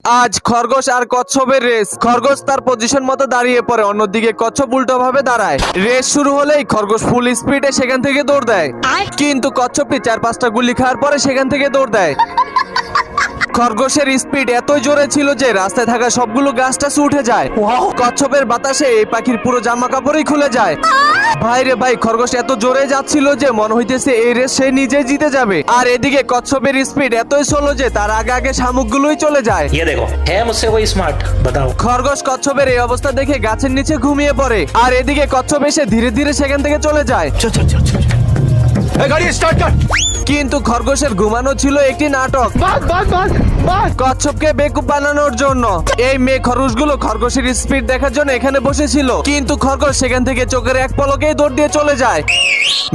আজ খরগোশ আর কচ্ছপের রেস। খরগোশ তার পজিশন মতো দাঁড়িয়ে পড়ে, অন্যদিকে কচ্ছপ উল্টো ভাবে দাঁড়ায়। রেস শুরু হলেই খরগোশ ফুল স্পিডে সেখান থেকে দৌড় দেয়, কিন্তু কচ্ছপটি 4-5টা গুলি খাওয়ার পরে সেখান থেকে দৌড় দেয়। খরগোশের স্পিড এতই জোরে ছিল যে রাস্তায় থাকা সবগুলো গাছটাছ উঠে যায়। কচ্ছপের বাতাসে এই পাখির পুরো জামা কাপড়ই খুলে যায়। ভাই রে ভাই, খরগোশ এত জোরে যাচ্ছিল যে মনে হইতেছে এই রেস সে নিজেই জিতে যাবে। আর এদিকে কচ্ছপের স্পিড এতই স্লো যে তার আগে আগে শামুকগুলোই চলে যায়। ये देखो है मुझसे कोई स्मार्ट बताओ। খরগোশ কচ্ছপের এই অবস্থা দেখে গাছের নিচে ঘুমিয়ে পড়ে, আর এদিকে কচ্ছপ এসে ধীরে ধীরে সেখান থেকে চলে যায়। কিন্তু খরগোশের ঘুমানো ছিল একটি নাটক, কচ্ছপকে বেকুব বানানোর জন্য। এই মেয়ে খরগোশগুলো খরগোশের স্পিড দেখার জন্য এখানে বসেছিল, কিন্তু খরগোশ সেখান থেকে চোখের এক পলকেই দৌড় দিয়ে চলে যায়।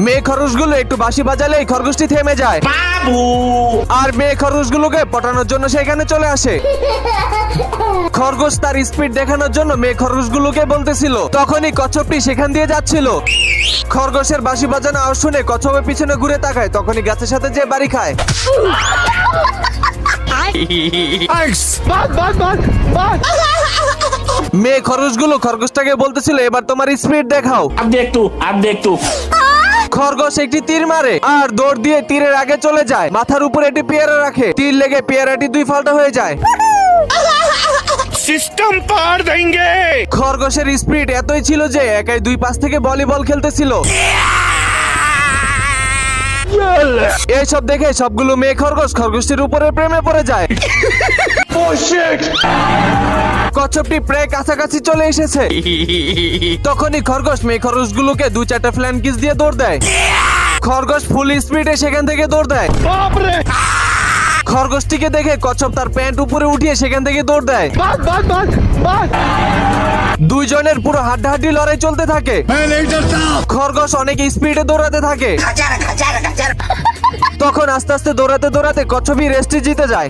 মেয়ে খরগোশগুলো একটু বাঁশি বাজালেই খরগোশটি থেমে যায়, আর মেয়ে খরগোশগুলোকে পটানোর জন্য সেখানে চলে আসে। খরগোশ তার স্পিড দেখানোর জন্য মেয়ে খরগোশগুলোকে বলতেছিল, তখনই কচ্ছপটি সেখান দিয়ে যাচ্ছিল। খরগোশের বাঁশি বাজানো আওয়াজ শুনে কচ্ছপের পিছনে ঘুরে তাকায়, তখনই গাছের সাথে যে বাড়ি খায়। মেয়ে খরগোশগুলো খরগোশটাকে বলতেছিল, এবার তোমার স্পিড দেখাও। अब देख तू খরগোশ একটি তীর মারে আর দৌড় দিয়ে তীরের আগে চলে যায়। মাথার উপরে একটি পেয়ারা রাখে, তীর লেগে পেয়ারাটি 2 ফাল্টা হয়ে যায়। सिस्टम पार देंगे। খরগোশের স্পিড এতই ছিল যে একাই 2 পাশ থেকে ভলিবল খেলতেছিল। এইসব দেখে সবগুলো মেয়ে খরগোশ খরগোশটির উপরে প্রেমে পড়ে যায়। কচ্ছপটি প্রায় কাছাকাছি চলে এসেছে, তখনই খরগোশ মেয়ে খরগোশগুলোকে 2-4টা ফ্ল্যান কিস দিয়ে দৌড় দেয়। খরগোশ ফুল স্পিডে সেখান থেকে দৌড় দেয়। খরগোশটিকে দেখে কচ্ছপ তার প্যান্ট উপরে উঠিয়ে সেখান থেকে দৌড় দেয়। দুইজনের পুরো হাড্ডাহাড্ডি লড়াই চলতে থাকে। খরগোশ অনেক স্পিডে দৌড়াতে থাকে, তখন আস্তে আস্তে দৌড়াতে দৌড়াতে কচ্ছপই রেসটি জিতে যায়।